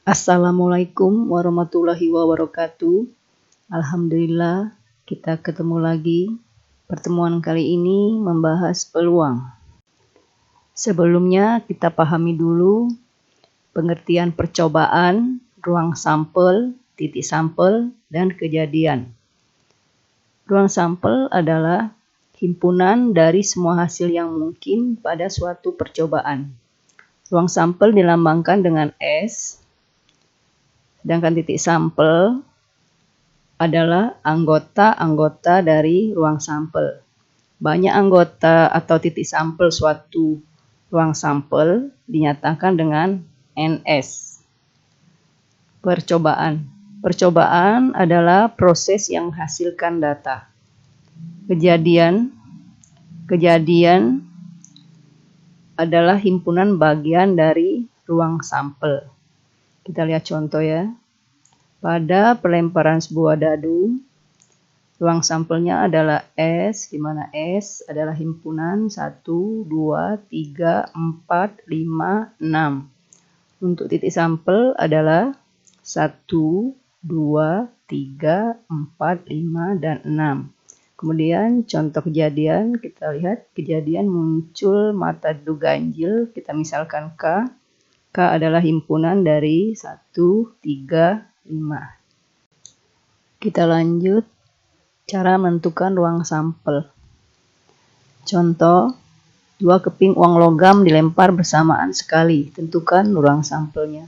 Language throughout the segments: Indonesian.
Assalamualaikum warahmatullahi wabarakatuh. Alhamdulillah, kita ketemu lagi. Pertemuan kali ini membahas peluang. Sebelumnya kita pahami dulu pengertian percobaan, ruang sampel, titik sampel, dan kejadian. Ruang sampel adalah himpunan dari semua hasil yang mungkin pada suatu percobaan. Ruang sampel dilambangkan dengan S, sedangkan titik sampel adalah anggota-anggota dari ruang sampel. Banyak anggota atau titik sampel suatu ruang sampel dinyatakan dengan NS. Percobaan. Percobaan adalah proses yang menghasilkan data. Kejadian adalah himpunan bagian dari ruang sampel. Kita lihat contoh ya. Pada pelemparan sebuah dadu, ruang sampelnya adalah S, di mana S adalah himpunan 1, 2, 3, 4, 5, 6. Untuk titik sampel adalah 1, 2, 3, 4, 5, dan 6. Kemudian contoh kejadian, kita lihat kejadian muncul mata dadu ganjil, kita misalkan K. K adalah himpunan dari 1, 3, 5. Kita lanjut cara menentukan ruang sampel. Contoh, 2 keping uang logam dilempar bersamaan sekali. Tentukan ruang sampelnya.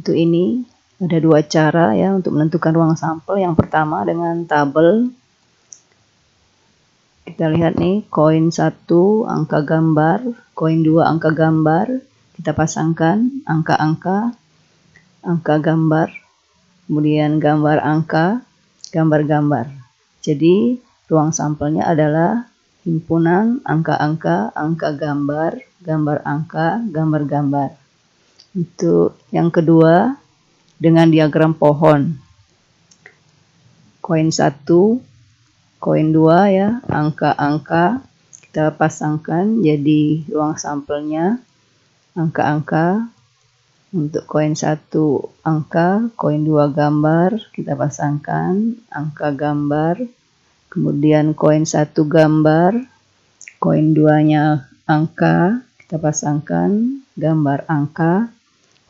Untuk ini ada 2 cara ya untuk menentukan ruang sampel. Yang pertama dengan tabel. Kita lihat nih, koin 1 angka gambar, koin 2 angka gambar. Kita pasangkan angka-angka, angka gambar, kemudian gambar angka, gambar-gambar. Jadi ruang sampelnya adalah himpunan angka-angka, angka gambar, gambar angka, gambar-gambar. Untuk yang kedua dengan diagram pohon. Koin 1, koin 2 ya, angka-angka kita pasangkan jadi ruang sampelnya angka-angka. Untuk koin 1 angka, koin 2 gambar, kita pasangkan angka gambar. Kemudian koin 1 gambar, koin 2-nya angka, kita pasangkan gambar angka.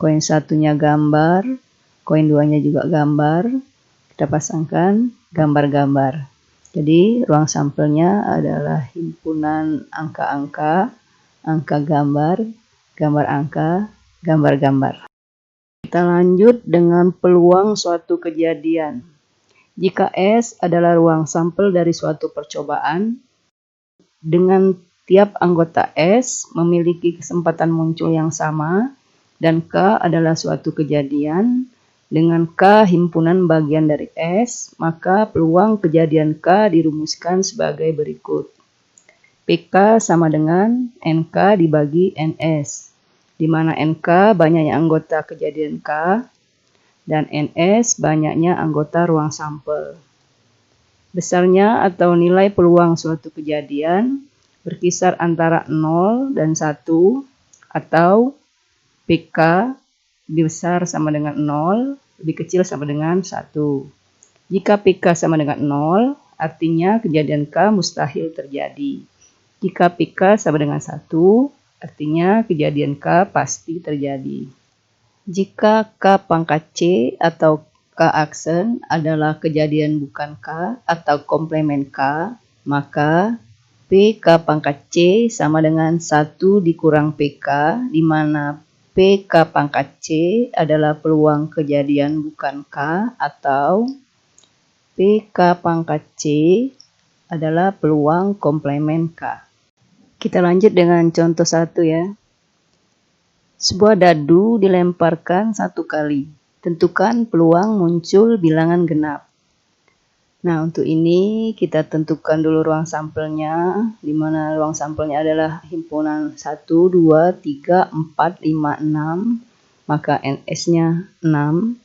Koin 1-nya gambar, koin 2-nya juga gambar, kita pasangkan gambar-gambar. Jadi ruang sampelnya adalah himpunan angka-angka, angka gambar, gambar angka, gambar-gambar. Kita lanjut dengan peluang suatu kejadian. Jika S adalah ruang sampel dari suatu percobaan, dengan tiap anggota S memiliki kesempatan muncul yang sama, dan K adalah suatu kejadian, dengan K himpunan bagian dari S, maka peluang kejadian K dirumuskan sebagai berikut. PK sama dengan NK dibagi NS, di mana NK banyaknya anggota kejadian K, dan NS banyaknya anggota ruang sampel. Besarnya atau nilai peluang suatu kejadian berkisar antara 0 dan 1, atau PK lebih besar sama dengan 0, lebih kecil sama dengan 1. Jika PK sama dengan 0, artinya kejadian K mustahil terjadi. Jika PK sama dengan 1, artinya kejadian K pasti terjadi. Jika K pangkat C atau K aksen adalah kejadian bukan K atau komplemen K, maka PK pangkat C sama dengan 1 dikurang PK, di mana PK pangkat C adalah peluang kejadian bukan K, atau PK pangkat C adalah peluang komplemen K. Kita lanjut dengan contoh 1 ya. Sebuah dadu dilemparkan 1 kali. Tentukan peluang muncul bilangan genap. Nah, untuk ini kita tentukan dulu ruang sampelnya, di mana ruang sampelnya adalah himpunan 1, 2, 3, 4, 5, 6, maka NS-nya 6.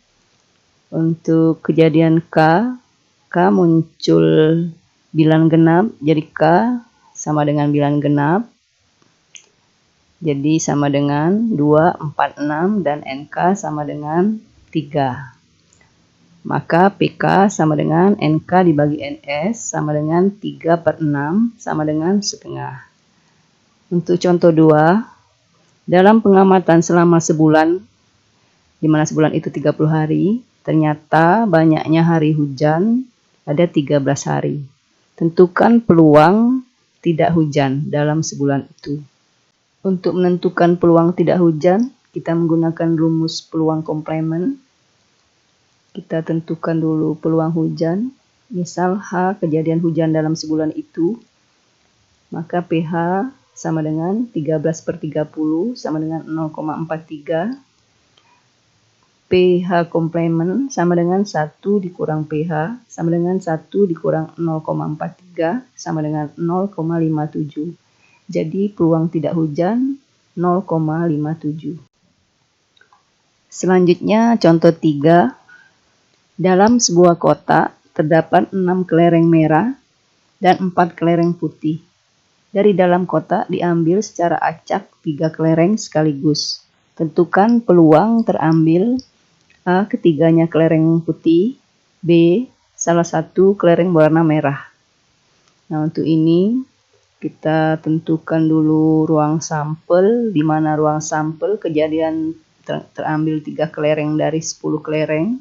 Untuk kejadian K muncul bilangan genap, jadi K sama dengan bilangan genap. Jadi sama dengan 2, 4, 6 dan NK sama dengan 3. Maka PK sama dengan NK dibagi NS sama dengan 3/6 sama dengan setengah. Untuk contoh 2, dalam pengamatan selama sebulan, di mana sebulan itu 30 hari, ternyata banyaknya hari hujan ada 13 hari. Tentukan peluang tidak hujan dalam sebulan itu. Untuk menentukan peluang tidak hujan, kita menggunakan rumus peluang komplement. Kita tentukan dulu peluang hujan. Misal H kejadian hujan dalam sebulan itu, maka pH sama dengan 13/30 sama dengan 0,43. pH komplement sama dengan 1 dikurang pH sama dengan 1 dikurang 0,43 sama dengan 0,57. Jadi peluang tidak hujan 0,57. Selanjutnya contoh 3. Dalam sebuah kotak terdapat 6 kelereng merah dan 4 kelereng putih. Dari dalam kotak diambil secara acak 3 kelereng sekaligus. Tentukan peluang terambil A. Ketiganya kelereng putih, B. Salah satu kelereng berwarna merah. Nah, untuk ini kita tentukan dulu ruang sampel, di mana ruang sampel kejadian terambil 3 kelereng dari 10 kelereng.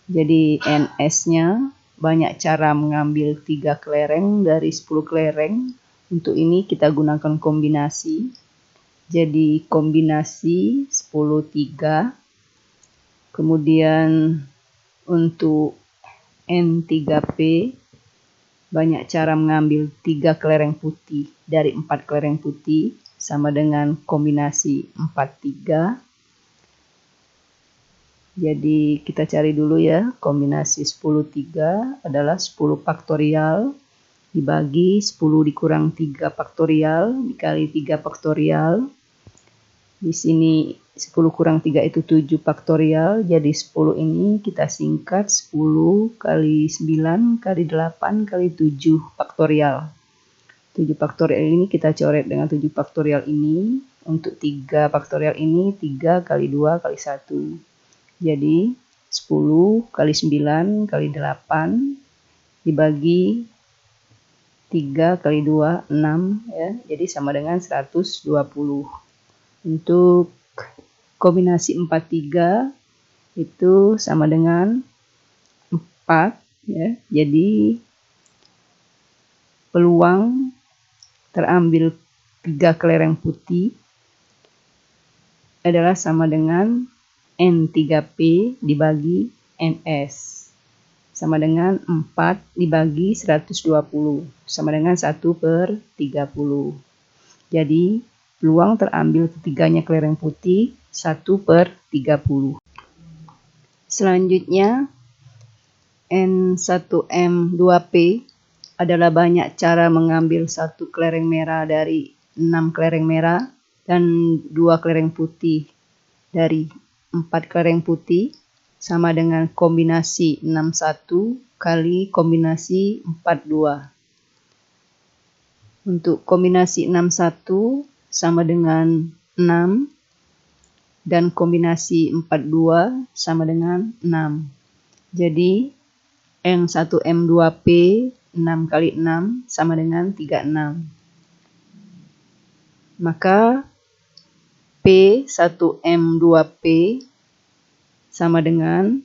Jadi NS-nya banyak cara mengambil 3 kelereng dari 10 kelereng. Untuk ini kita gunakan kombinasi. Jadi kombinasi 10/3. Kemudian untuk N3P banyak cara mengambil 3 kelereng putih dari 4 kelereng putih sama dengan kombinasi 4/3. Jadi kita cari dulu ya, kombinasi 10/3 adalah 10 faktorial dibagi 10 dikurang 3 faktorial dikali 3 faktorial. Di sini 10 kurang 3 itu 7 faktorial, jadi 10 ini kita singkat 10 kali 9 kali 8 kali 7 faktorial. 7 faktorial ini kita coret dengan 7 faktorial ini. Untuk 3 faktorial ini 3 kali 2 kali 1. Jadi 10 kali 9 kali 8 dibagi 3 kali 2, 6 ya. Jadi sama dengan 120. Untuk kombinasi 4/3 itu sama dengan 4 ya. Jadi peluang terambil 3 kelereng putih adalah sama dengan N3P dibagi NS sama dengan 4 dibagi 120 sama dengan 1/30. Jadi peluang terambil ketiganya kelereng putih 1/30. Selanjutnya N1M2P adalah banyak cara mengambil 1 kelereng merah dari 6 kelereng merah dan 2 kelereng putih dari 4 kelereng putih sama dengan kombinasi 61 kali kombinasi 42. Untuk kombinasi 61 sama dengan 6 dan kombinasi 42 sama dengan 6. Jadi N1M2P 6 kali 6 sama dengan 36. Maka P1M2P sama dengan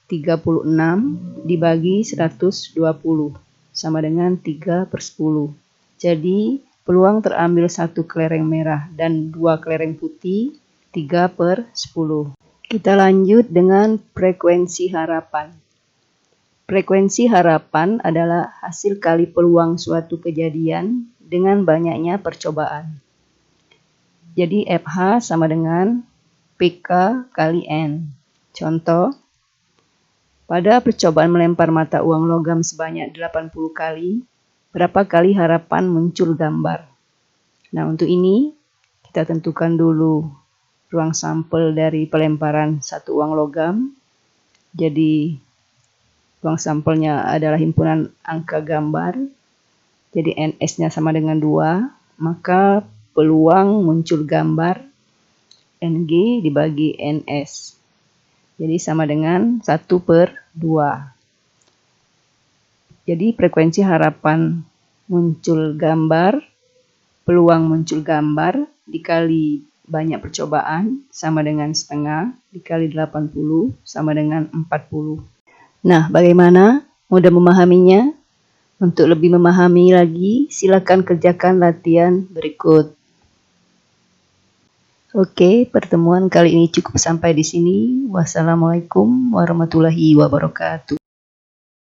36 dibagi 120 sama dengan 3/10. Jadi peluang terambil 1 kelereng merah dan 2 kelereng putih 3/10. Kita lanjut dengan frekuensi harapan. Frekuensi harapan adalah hasil kali peluang suatu kejadian dengan banyaknya percobaan. Jadi FH sama dengan PK kali N. Contoh, pada percobaan melempar mata uang logam sebanyak 80 kali, berapa kali harapan muncul gambar? Nah, untuk ini kita tentukan dulu ruang sampel dari pelemparan satu uang logam. Jadi ruang sampelnya adalah himpunan angka gambar. Jadi NS-nya sama dengan 2, maka peluang muncul gambar NG dibagi NS. Jadi sama dengan 1/2. Jadi frekuensi harapan muncul gambar, peluang muncul gambar dikali banyak percobaan sama dengan setengah, dikali 80 sama dengan 40. Nah, bagaimana? Mudah memahaminya? Untuk lebih memahami lagi, silakan kerjakan latihan berikut. Oke, pertemuan kali ini cukup sampai di sini. Wassalamualaikum warahmatullahi wabarakatuh.